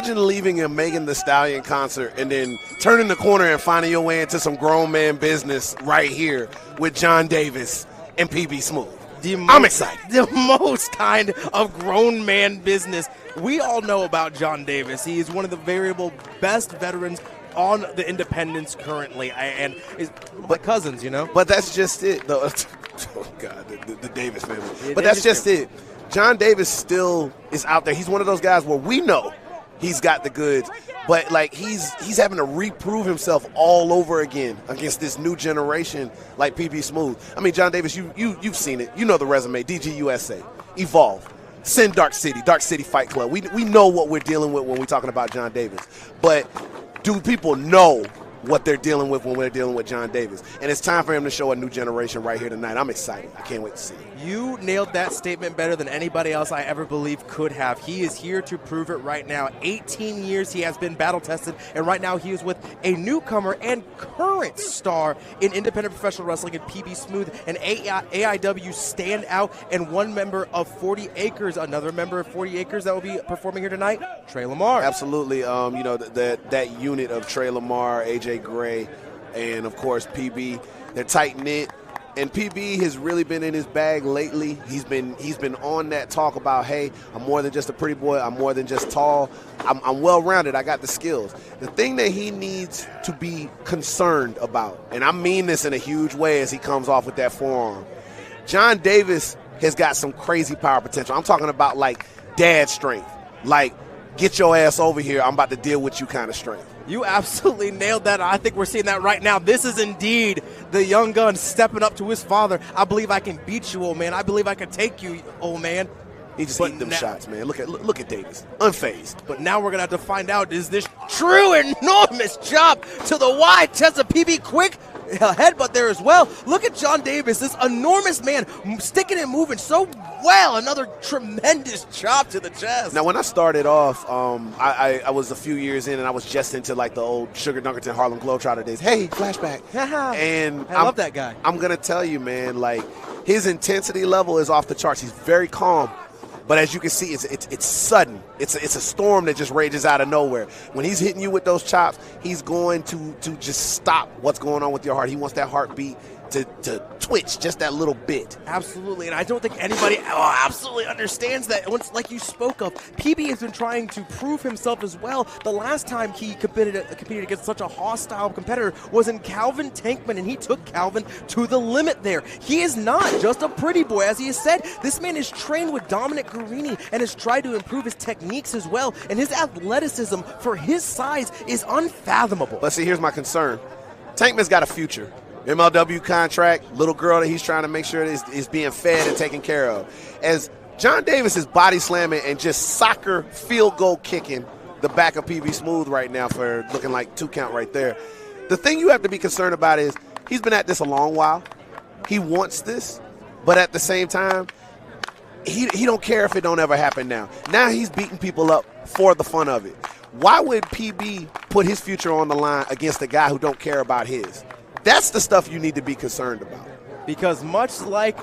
Imagine leaving a Megan Thee Stallion concert and then turning the corner and finding your way into some grown man business right here with John Davis and PB Smooth. I'm excited. The most kind of grown man business. We all know about John Davis. He is one of the variable best veterans on the independents currently, and my cousins, you know. But that's just it. Oh God, the Davis family. But that's just it. John Davis still is out there. He's one of those guys where we know he's got the goods, but like he's having to reprove himself all over again against this new generation like PB Smooth. I mean, John Davis, you've seen it. You know the resume. DGUSA, Evolve, Send Dark City Fight Club. We know what we're dealing with when we're talking about John Davis. But do people know what they're dealing with when we're dealing with John Davis? And it's time for him to show a new generation right here tonight. I'm excited. I can't wait to see it. You nailed that statement better than anybody else I ever believe could have. He is here to prove it right now. 18 years he has been battle-tested, and right now he is with a newcomer and current star in independent professional wrestling in PB Smooth, an AIW standout, and one member of 40 Acres, another member of 40 Acres that will be performing here tonight, Trey Lamar. Absolutely. You know, that unit of Trey Lamar, AJ Gray, and, of course, PB, they're tight-knit. And PB has really been in his bag lately. He's been on that talk about, hey, I'm more than just a pretty boy. I'm more than just tall. I'm well-rounded. I got the skills. The thing that he needs to be concerned about, and I mean this in a huge way as he comes off with that forearm, John Davis has got some crazy power potential. I'm talking about, like, dad strength. Like, get your ass over here. I'm about to deal with you kind of strength. You absolutely nailed that. I think we're seeing that right now. This is indeed the young gun stepping up to his father. I believe I can beat you, old man. I believe I can take you, old man. He just eating them shots, man. Look at Davis, unfazed. But now we're gonna have to find out: is this true enormous chop to the wide chest of PB? Quick headbutt there as well. Look at John Davis, this enormous man, sticking and moving so well. Another tremendous chop to the chest. Now, when I started off, I was a few years in, and I was just into like the old Sugar Dunkerton Harlem Globetrotter days. Hey, flashback. And I love that guy. I'm gonna tell you, man, like his intensity level is off the charts. He's very calm. But as you can see, it's sudden. It's a storm that just rages out of nowhere. When he's hitting you with those chops, he's going to just stop what's going on with your heart. He wants that heartbeat to twitch just that little bit. Absolutely, and I don't think anybody absolutely understands that. Once, like you spoke of, PB has been trying to prove himself as well. The last time he competed against such a hostile competitor was in Calvin Tankman, and he took Calvin to the limit there. He is not just a pretty boy, as he has said. This man is trained with Dominic Guarini and has tried to improve his techniques as well, and his athleticism for his size is unfathomable. But see, here's my concern. Tankman's got a future. MLW contract, little girl that he's trying to make sure is being fed and taken care of. As John Davis is body slamming and just soccer field goal kicking the back of PB Smooth right now for looking like 2 count right there. The thing you have to be concerned about is he's been at this a long while. He wants this, but at the same time, he don't care if it don't ever happen now. Now he's beating people up for the fun of it. Why would PB put his future on the line against a guy who don't care about his? That's the stuff you need to be concerned about. Because much like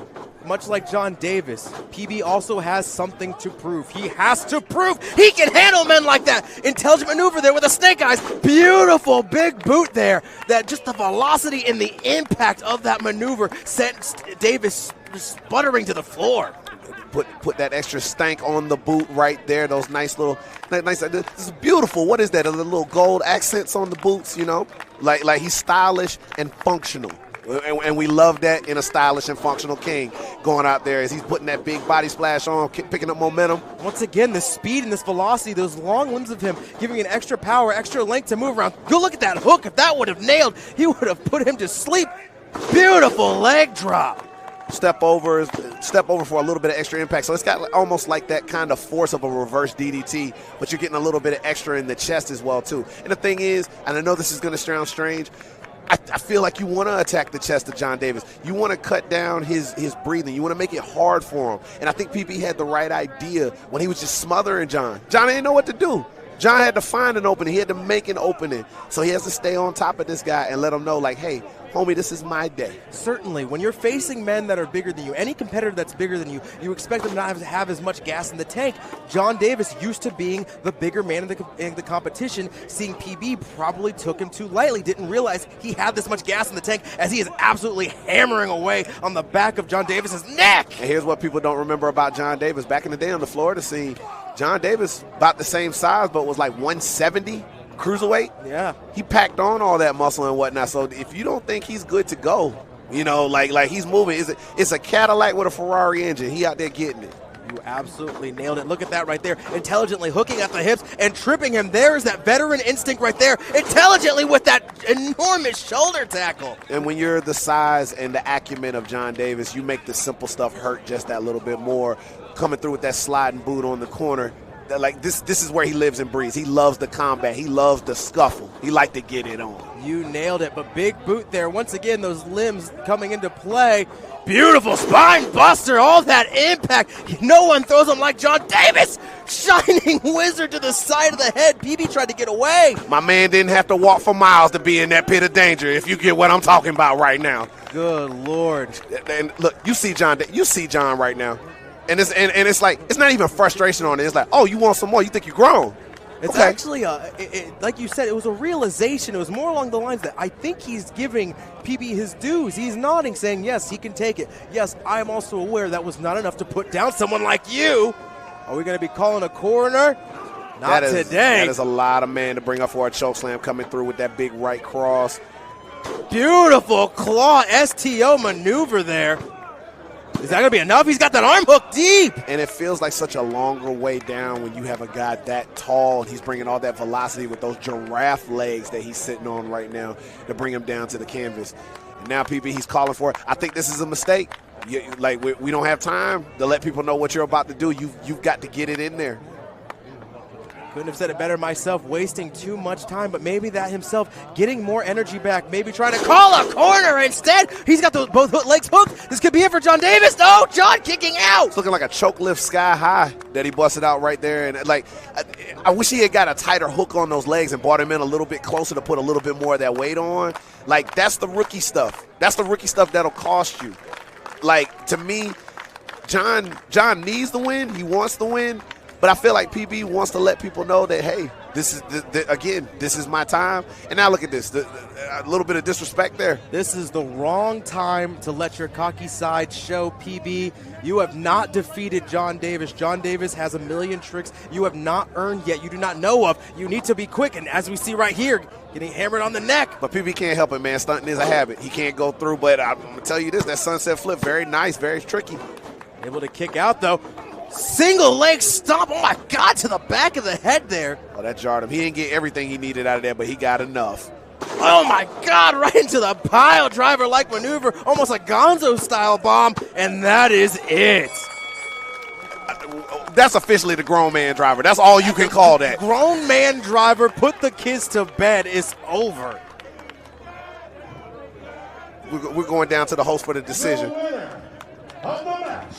John Davis, PB also has something to prove. He has to prove he can handle men like that. Intelligent maneuver there with the snake eyes. Beautiful big boot there. That just the velocity and the impact of that maneuver sent Davis sputtering to the floor. Put that extra stank on the boot right there. Those nice. This is beautiful. What is that? The little gold accents on the boots, you know? Like he's stylish and functional. And we love that in a stylish and functional king going out there as he's putting that big body splash on, picking up momentum. Once again, the speed and this velocity, those long limbs of him giving an extra power, extra length to move around. Go look at that hook. If that would have nailed, he would have put him to sleep. Beautiful leg drop. Step over for a little bit of extra impact. So it's got almost like that kind of force of a reverse DDT, but you're getting a little bit of extra in the chest as well, too. And the thing is, and I know this is going to sound strange, I feel like you want to attack the chest of John Davis. You want to cut down his breathing. You want to make it hard for him. And I think PB had the right idea when he was just smothering John. John didn't know what to do. John had to find an opening. He had to make an opening. So he has to stay on top of this guy and let him know, like, hey, homie, this is my day. Certainly, when you're facing men that are bigger than you, any competitor that's bigger than you, you expect them not to have as much gas in the tank. John Davis, used to being the bigger man in the competition, seeing PB probably took him too lightly, didn't realize he had this much gas in the tank as he is absolutely hammering away on the back of John Davis's neck. And here's what people don't remember about John Davis. Back in the day on the Florida scene, John Davis, about the same size, but was like 170 cruiserweight. Yeah. He packed on all that muscle and whatnot. So if you don't think he's good to go, you know, like he's moving, it's a Cadillac with a Ferrari engine. He out there getting it. You absolutely nailed it. Look at that right there. Intelligently hooking at the hips and tripping him. There's that veteran instinct right there. Intelligently with that enormous shoulder tackle. And when you're the size and the acumen of John Davis, you make the simple stuff hurt just that little bit more. Coming through with that sliding boot on the corner. Like this is where he lives and breathes. He loves the combat. He loves the scuffle. He like to get it on. You nailed it, but big boot there. Once again, those limbs coming into play. Beautiful spine buster, all that impact. No one throws him like John Davis. Shining wizard to the side of the head. PB tried to get away. My man didn't have to walk for miles to be in that pit of danger, if you get what I'm talking about right now. Good Lord. And look, you see John right now. And it's like, it's not even frustration on it. It's like, oh, you want some more? You think you're grown? It's okay. Actually, like you said, it was a realization. It was more along the lines that I think he's giving PB his dues. He's nodding, saying, yes, he can take it. Yes, I'm also aware that was not enough to put down someone like you. Are we going to be calling a coroner? Not today. That is a lot of man to bring up for a chokeslam, coming through with that big right cross. Beautiful claw STO maneuver there. Is that going to be enough? He's got that arm hook deep. And it feels like such a longer way down when you have a guy that tall and he's bringing all that velocity with those giraffe legs that he's sitting on right now to bring him down to the canvas. And now, PB, he's calling for it. I think this is a mistake. We don't have time to let people know what you're about to do. You've got to get it in there. Couldn't have said it better myself, wasting too much time, but maybe that himself getting more energy back, maybe trying to call a corner instead. He's got those both legs hooked. This could be it for John Davis. No, John kicking out. It's looking like a choke lift sky high that he busted out right there. And like, I wish he had got a tighter hook on those legs and brought him in a little bit closer to put a little bit more of that weight on. Like, that's the rookie stuff. That's the rookie stuff that'll cost you. Like, to me, John needs the win. He wants the win. But I feel like PB wants to let people know that, hey, this is my time. And now look at this, a little bit of disrespect there. This is the wrong time to let your cocky side show, PB. You have not defeated John Davis. John Davis has a million tricks you have not earned yet, you do not know of. You need to be quick, and as we see right here, getting hammered on the neck. But PB can't help it, man. Stunting is a habit. He can't go through, but I'm going to tell you this, that sunset flip, very nice, very tricky. Able to kick out, though. Single leg stomp, oh my God, to the back of the head there. Oh, that jarred him. He didn't get everything he needed out of there, but he got enough. Oh my God, right into the pile driver-like maneuver, almost a Gonzo-style bomb, and that is it. That's officially the grown man driver. That's all you can call that. Grown man driver, put the kids to bed, it's over. We're going down to the host for the decision. The winner of the match,